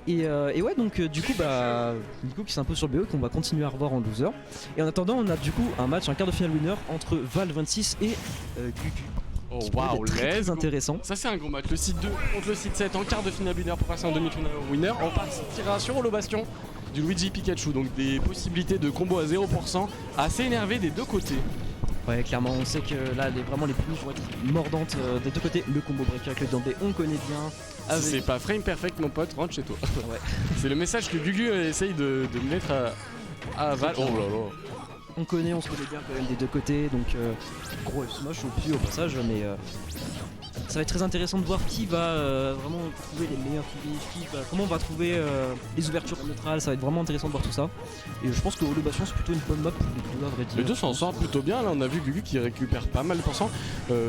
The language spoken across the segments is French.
Et ouais, donc du coup qui s'impose sur le BO, qu'on va continuer à revoir en loser. Et en attendant, on a du coup un quart de finale winner entre Val26 et Gugu. Oh waouh, très intéressant. Ça c'est un gros match, le site 2 contre le site 7 en quart de finale winner pour passer en demi-finale winner. On partira sur Holo Bastion du Luigi Pikachu, donc des possibilités de combo à 0%, assez énervé des deux côtés. Ouais, clairement, on sait que là, vraiment les plumes vont être mordantes des deux côtés. Le combo breaker avec le Dambé, on connaît bien. Avec... Si c'est pas frame perfect, mon pote, rentre chez toi. Ouais. C'est le message que Gugu essaye de mettre à Val. Oh là là. On se connaît bien quand même des deux côtés, donc gros F-Smash au passage, mais ça va être très intéressant de voir qui va vraiment trouver les meilleurs finishes, comment on va trouver les ouvertures neutrales. Ça va être vraiment intéressant de voir tout ça. Et je pense que Holo Bastion c'est plutôt une bonne map pour les deux, à vrai dire. Les deux s'en sortent plutôt bien. Là on a vu Gugu qui récupère pas mal de pourcents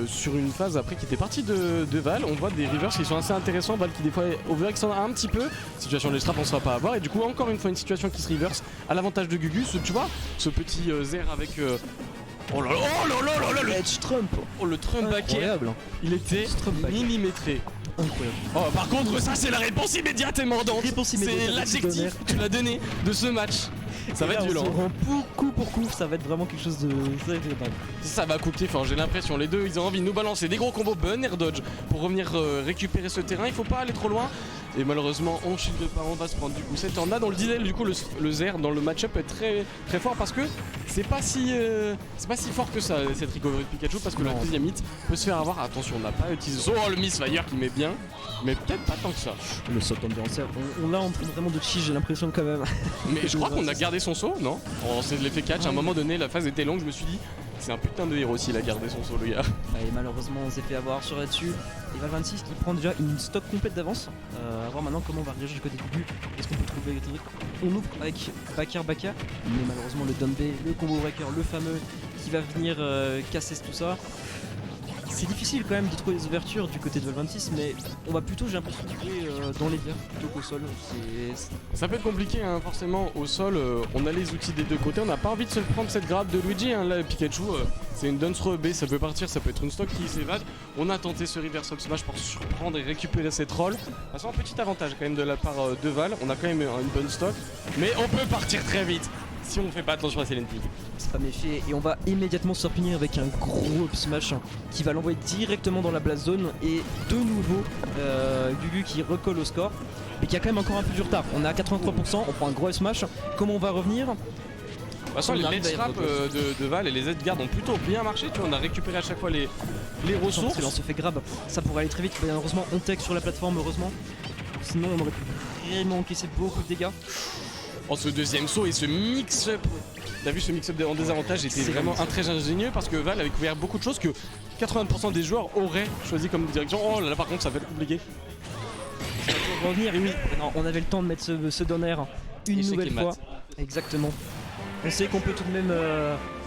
sur une phase après qui était partie de Val. On voit des rivers qui sont assez intéressants. Val qui des fois overextend un petit peu. Situation des straps on ne sera pas à voir. Et du coup encore une fois une situation qui se reverse à l'avantage de Gugu. Tu vois ce petit Zer avec... Oh là là, le Edge Trump. Oh le Trump backer. Il était millimétré. Incroyable. Oh par contre ça c'est la réponse immédiate et mordante. C'est l'adjectif, tu l'as donné de ce match. Ça va être violent. On se rend coup pour coup, ça va être vraiment quelque chose de... Ça va cooker fort, j'ai l'impression. Les deux ils ont envie de nous balancer des gros combos bun air dodge pour revenir récupérer ce terrain. Il faut pas aller trop loin. Et malheureusement on chute de pas, on va se prendre du coup cette tornade. On le disait, du coup le Zer dans le match-up est très fort parce que c'est pas si fort que ça cette recovery de Pikachu, parce que la deuxième hit peut se faire avoir. Attention, on n'a pas utilisé le Misfire qui met bien, mais peut-être pas tant que ça. Le saut ambianceur, on l'a en train vraiment de cheat, j'ai l'impression quand même. Mais je crois qu'on a gardé son saut, non? C'est de l'effet catch, à un moment donné la phase était longue, je me suis dit c'est un putain de héros s'il a gardé son saut le gars. Et malheureusement on s'est fait avoir sur là-dessus. Et Val26 qui prend déjà une stock complète d'avance. À voir maintenant comment on va réagir du côté du but. Est-ce qu'on peut trouver des trucs? On ouvre avec Backer, mais malheureusement le Dambé, le combo breaker, le fameux qui va venir casser tout ça. C'est difficile quand même de trouver des ouvertures du côté de Val26, mais on va plutôt, j'ai l'impression, jouer dans les airs plutôt qu'au sol. Ça peut être compliqué hein, forcément au sol, on a les outils des deux côtés, on n'a pas envie de se prendre cette grappe de Luigi, hein. Là Pikachu c'est une dance B, ça peut partir, ça peut être une stock qui s'évade. On a tenté ce reverse up smash pour surprendre et récupérer cette roll. C'est un petit avantage quand même de la part de Val, on a quand même une bonne stock, mais on peut partir très vite si on fait pas attention à Silent Hill. C'est pas méfier, et on va immédiatement se finir avec un gros up smash qui va l'envoyer directement dans la blast zone, et de nouveau Gugu qui recolle au score, mais qui a quand même encore un peu du retard. On est à 83%, on prend un gros up smash. Comment on va revenir? De toute façon les ledge trap de Val et les edge guard ont plutôt bien marché, tu vois, on a récupéré à chaque fois les ressources. On se fait grab, ça pourrait aller très vite, malheureusement on tech sur la plateforme heureusement, sinon on aurait pu vraiment encaisser beaucoup de dégâts. Oh ce deuxième saut et ce mix-up, t'as vu ce mix-up en désavantage était vraiment très ingénieux parce que Val avait couvert beaucoup de choses que 80% des joueurs auraient choisi comme direction. Oh là là par contre ça va être compliqué. Pour revenir, oui, non, on avait le temps de mettre ce donner une nouvelle fois. Exactement. On sait qu'on peut tout de même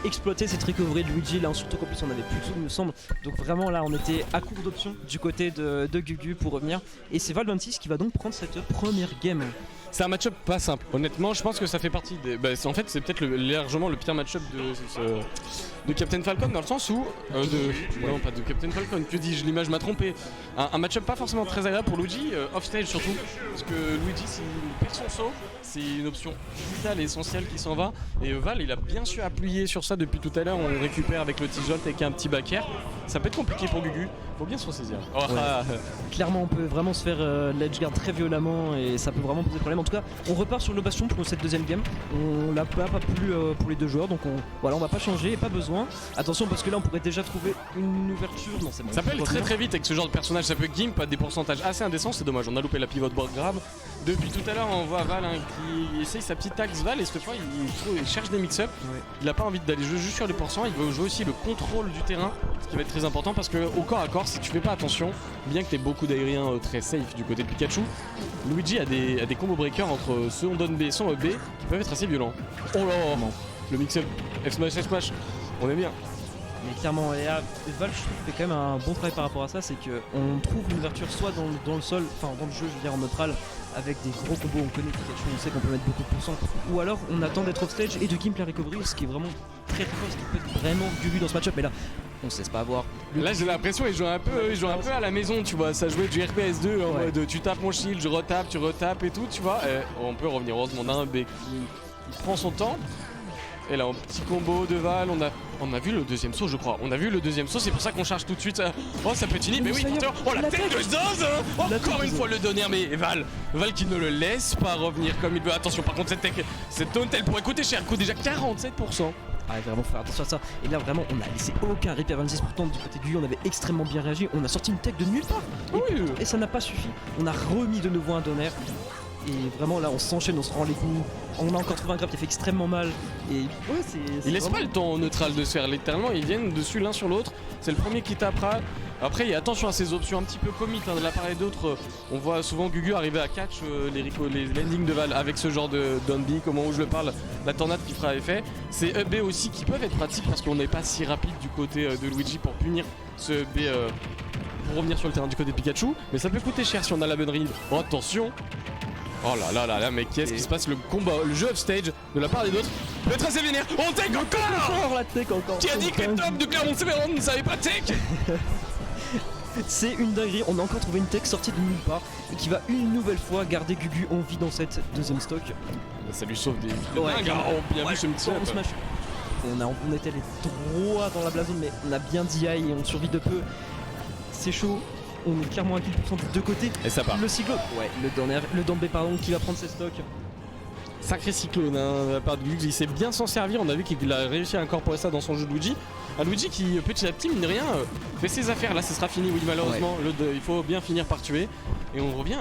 exploiter cette recovery de Luigi là, surtout qu'en plus on avait plus tout il me semble. Donc vraiment là on était à court d'options du côté de Gugu pour revenir. Et c'est Val26 qui va donc prendre cette première game. C'est un match-up pas simple, honnêtement je pense que ça fait partie des... en fait c'est peut-être largement le pire match-up de Captain Falcon, dans le sens où... Non pas de Captain Falcon, que dis-je, l'image m'a trompé. Un match-up pas forcément très agréable pour Luigi, off-stage surtout, parce que Luigi s'il perd son saut, c'est une option vitale et essentielle qui s'en va, et Val il a bien su appuyer sur ça depuis tout à l'heure. On récupère avec le T-Jolt avec un petit backer, ça peut être compliqué pour Gugu, faut bien se ressaisir. Clairement on peut vraiment se faire l'edge guard très violemment et ça peut vraiment poser problème. En tout cas on repart sur le bastion pour cette deuxième game, on l'a pas plus pour les deux joueurs, donc on va pas changer, pas besoin. Attention parce que là on pourrait déjà trouver une ouverture. Non, c'est bon, ça peut aller très vite avec ce genre de personnage, ça peut gimp à des pourcentages assez indécents, c'est dommage, on a loupé la pivot board grab. Depuis tout à l'heure on voit Val qui essaye sa petite axe Val, et cette fois il cherche des mix-up, il a pas envie d'aller jouer juste sur les pourcents, il veut jouer aussi le contrôle du terrain, ce qui va être très important parce que au corps à corps si tu fais pas attention, bien que tu aies beaucoup d'aériens très safe du côté de Pikachu, Luigi a des combos breakers entre son down B et son up B qui peuvent être assez violents. Oh là, le mix-up F smash, on est bien. Mais clairement, et là, Valve, je trouve, fait quand même un bon travail par rapport à ça, c'est qu'on trouve une ouverture soit dans le sol, enfin dans le jeu, je veux dire en neutral, avec des gros combos, on connaît Pikachu, on sait qu'on peut mettre beaucoup de pourcents, ou alors on attend d'être off stage et de gimp la recovery, ce qui est vraiment très fort, ce qui peut être vraiment Gugu dans ce match-up, mais là, on se laisse pas avoir. Là j'ai l'impression qu'ils jouent un peu à la maison, tu vois, ça jouait du RPS2 en mode tu tapes mon shield, je retape, tu retapes et tout, tu vois. Et on peut revenir, heureusement, d'un B qui prend son temps. Et là, un petit combo de Val, on a vu le deuxième saut, je crois. On a vu le deuxième saut, c'est pour ça qu'on charge tout de suite. Oh, ça peut être fini, mais oui, porteur. Oh, la tête de Zoz. Encore une fois le donner, mais Val qui ne le laisse pas revenir comme il veut. Attention, par contre, cette taunt, elle pourrait coûter cher. Elle coûte déjà 47%. Ah, vraiment, faut faire attention à ça. Et là, vraiment, on a laissé aucun rip à 26 pourtant du côté du Gugu. On avait extrêmement bien réagi. On a sorti une tech de nulle part. Et ça n'a pas suffi. On a remis de nouveau un donner. Et vraiment là on s'enchaîne, on se rend les coups. On a encore trouvé un grab qui a fait extrêmement mal. Et ouais, c'est il laisse vraiment... pas le temps au neutral de se faire, littéralement ils viennent dessus l'un sur l'autre. C'est le premier qui tapera. Après il y a attention à ces options un petit peu comiques de la part et d'autre. On voit souvent Gugu arriver à catch les landings de Val avec ce genre de down B, comment où je le parle, la tornade qui fera effet. C'est up B aussi qui peuvent être pratiques parce qu'on n'est pas si rapide du côté de Luigi pour punir ce B pour revenir sur le terrain du côté de Pikachu. Mais ça peut coûter cher si on a la bonne read. Oh, attention. Oh là là, mais qu'est-ce qui se passe? Le combat, le jeu upstage de la part des autres peut être assez vénère. On take encore la tech encore. Qui a dit que le top de Clermont-Ferrand ne savait pas tech? C'est une dinguerie, on a encore trouvé une tech sortie de nulle part qui va une nouvelle fois garder Gugu en vie dans cette deuxième stock. Ça lui sauve des ouais, bien vu ce petit on smash. On était les droits dans la blazone, mais on a bien DI et on survit de peu. C'est chaud. On est clairement à 10% des deux côtés. Et ça part. Le cyclone, ouais, le down B pardon, qui va prendre ses stocks. Sacré cyclone hein, de la part de Gugu, il sait bien s'en servir, on a vu qu'il a réussi à incorporer ça dans son jeu de Luigi. Un Luigi qui petit à petit, mine de rien, fait ses affaires, là ça sera fini, oui malheureusement, il faut bien finir par tuer. Et on revient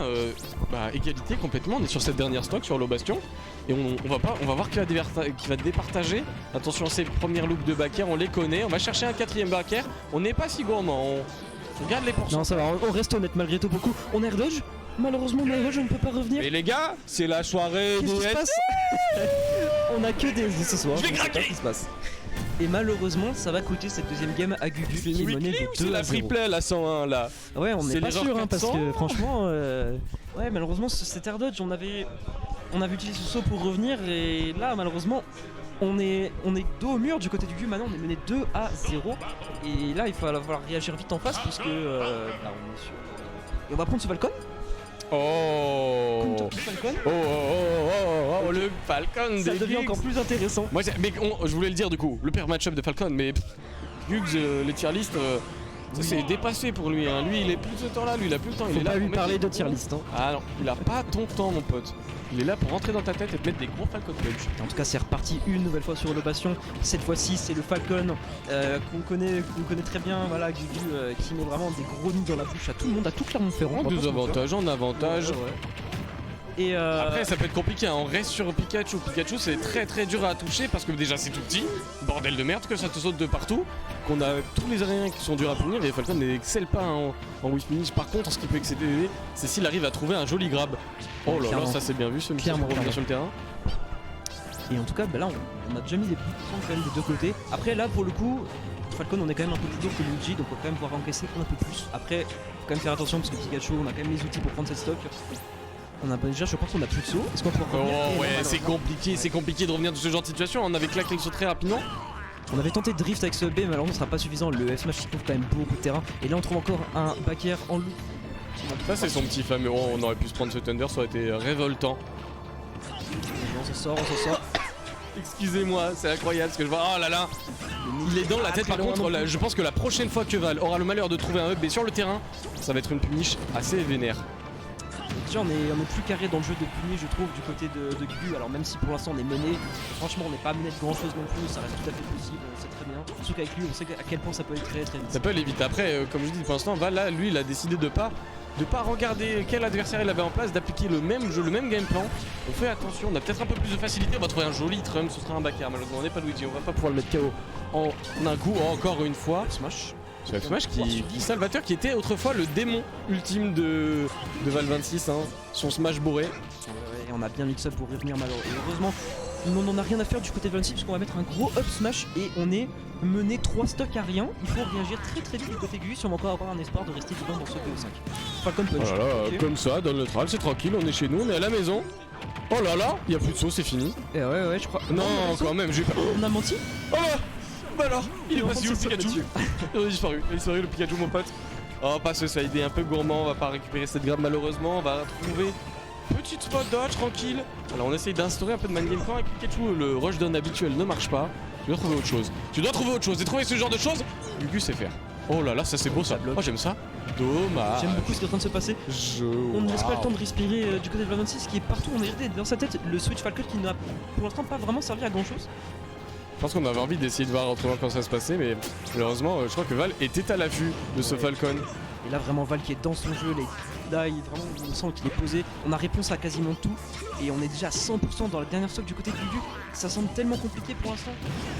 égalité complètement, on est sur cette dernière stock, sur l'eau bastion. Et on va voir qui va départager. Attention à ces premières loops de backer, on les connaît, on va chercher un quatrième backer, on n'est pas si gourmand. On regarde les pourcents. Non ça va, on reste honnête malgré tout beaucoup. On air dodge. Malheureusement, on ne peut pas revenir. Mais les gars, c'est la soirée des S. On a que des ce soir. Je vais craquer. Ce qui se passe. Et malheureusement, ça va coûter cette deuxième game à Gugu qui est menée de 2 la replay la 101 là. Ouais, on n'est pas sûr hein, parce que franchement, ouais, malheureusement, cet air dodge, on avait utilisé ce saut pour revenir et là, malheureusement. On est dos au mur du côté du Gugu, maintenant on est mené 2-0 et là il va falloir réagir vite en face puisque là on est sur... Et on va prendre ce Falcon. Oh le Falcon. Ça devient encore plus intéressant. Moi, mais je voulais le dire du coup, le pire match-up de Falcon, mais Gugs, les tier list, c'est dépassé pour lui. Hein. Lui il est plus ce temps là, lui il a plus le temps. Faut il est pas là lui parler de tier list. Hein. Ah non, il a pas ton temps mon pote. Il est là pour rentrer dans ta tête et te mettre des gros Falcon punch. En tout cas c'est reparti une nouvelle fois sur l'ovation. Cette fois-ci c'est le Falcon qu'on connaît très bien, voilà, Gugu qui met vraiment des gros nids dans la bouche à tout le monde, à tout Clermont-Ferrand. En désavantage, en avantage. Ouais. Et après ça peut être compliqué, hein. On reste sur Pikachu. Pikachu c'est très dur à toucher parce que déjà c'est tout petit, bordel de merde que ça te saute de partout, qu'on a tous les aériens qui sont durs à punir et Falcon n'excelle pas en whip finish. Par contre ce qui peut excéder c'est s'il arrive à trouver un joli grab. Oh là là, ça c'est bien vu ce petit pour revenir sur le terrain. Et en tout cas là on a déjà mis des petits points quand même des deux côtés. Après là pour le coup Falcon on est quand même un peu plus lourd que Luigi donc on va quand même pouvoir encaisser un peu plus. Après faut quand même faire attention parce que Pikachu on a quand même les outils pour prendre cette stock. On a déjà, je pense qu'on a plus de saut. Est-ce qu'on peut revenir? Oh ouais, c'est compliqué de revenir de ce genre de situation. On avait claqué le saut très rapidement. On avait tenté de drift avec ce B, mais malheureusement ce sera pas suffisant. Le F-Smash qui trouve quand même beaucoup de terrain. Et là on trouve encore un backer en loop. Ça c'est son petit fameux. Oh, on aurait pu se prendre ce Thunder, ça aurait été révoltant. On s'en sort. Excusez-moi, c'est incroyable ce que je vois. Oh là là, il est dans la tête. Par contre, là, je pense que la prochaine fois que Val aura le malheur de trouver un up B sur le terrain, ça va être une punish assez vénère. Déjà on est plus carré dans le jeu de puni je trouve du côté de Gugu, alors même si pour l'instant on est mené, franchement on n'est pas mené de grand chose non plus, ça reste tout à fait possible, on sait très bien. Surtout qu'avec lui on sait à quel point ça peut être très vite. Ça peut aller vite, après comme je dis pour l'instant Val là lui il a décidé de pas regarder quel adversaire il avait en place, d'appliquer le même jeu, le même game plan. On fait attention, on a peut-être un peu plus de facilité, on va trouver un joli Trump, ce sera un backer, malheureusement on n'est pas Luigi, on va pas pouvoir le mettre KO en un coup, encore une fois. Smash. C'est F-Smash qui Salvateur qui était autrefois le démon ultime de Val 26, hein, son smash bourré. Et on a bien mix up pour revenir malheureusement. on n'en a rien à faire du côté de 26 puisqu'on va mettre un gros up smash et on est mené 3 stocks à rien. Il faut réagir très vite du côté Gugu si on va encore avoir un espoir de rester vivant dans ce PO5. Falcon punch. Oh là là, Ok. comme ça, dans le neutral, c'est tranquille, on est chez nous, on est à la maison. Oh là là, il y a plus de sauce, c'est fini. Et ouais, je crois. Non, on a raison. quand même, j'ai pas. On a menti. Oh bah alors, il est On passé où le pense que c'est Pikachu? Il a disparu le Pikachu, mon pote. Oh, pas ce side, il est un peu gourmand, on va pas récupérer cette grappe malheureusement, on va trouver petite spot dodge tranquille. Alors on essaye d'instaurer un peu de man game quand avec Pikachu, le rush down habituel ne marche pas. Tu dois trouver autre chose. Et trouver ce genre de choses, Gugu sait faire. Oh là là, ça c'est beau ça. Oh, j'aime ça. Dommage. J'aime beaucoup ce qui est en train de se passer. On ne laisse pas le temps de respirer du côté de 26 qui est partout. On a regardé dans sa tête le Switch Falcon qui n'a pour l'instant pas vraiment servi à grand chose. Je pense qu'on avait envie d'essayer de voir autrement comment ça se passait, mais malheureusement, je crois que Val était à l'affût de ce Falcon. Et là vraiment Val qui est dans son jeu, là vraiment on sent qu'il est posé, on a réponse à quasiment tout et on est déjà à 100% dans la dernière stock du côté de Gugu. Ça semble tellement compliqué pour l'instant.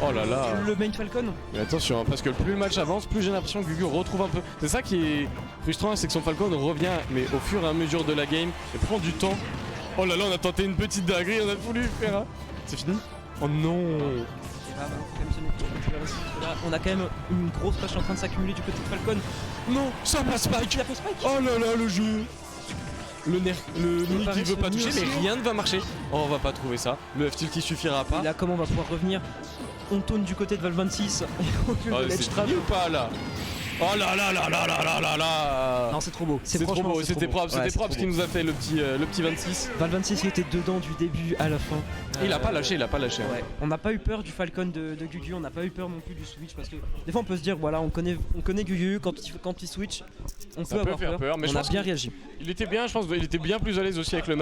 Oh là là. Le main Falcon. Mais attention, hein, parce que plus le match avance, plus j'ai l'impression que Gugu retrouve un peu. C'est ça qui est frustrant, c'est que son Falcon revient, mais au fur et à mesure de la game, et prend du temps. Oh là là, on a tenté une petite dinguerie, on a voulu faire un... C'est fini? Oh non. Et là, faut quand même se mettre là, on a quand même une grosse tâche en train de s'accumuler du côté de Falcon. Non, ça passe pas. Il a fait Spike. Oh là là, le jeu. Le Nick qui veut pas toucher, mais rien ne va marcher. Oh, on va pas trouver ça. Le F-tilt qui suffira pas. Et là, comment on va pouvoir revenir? On tourne du côté de Val 26 au lieu Oh, de Ledge c'est Trap. fini ou pas là? Oh là là là là là là là là. Non, c'est trop beau. C'est trop beau, c'était propre, Ouais, c'était propre ce qui nous a fait le petit 26. Val 26 qui était dedans du début à la fin. Et il a pas lâché, hein. Ouais. On n'a pas eu peur du Falcon de Gugu, on n'a pas eu peur non plus du Switch parce que des fois on peut se dire voilà on connaît Gugu quand il switch, on Ça peut peut avoir faire peur, mais je on a pense bien que- réagi. Il était bien, je pense, il était bien plus à l'aise aussi avec le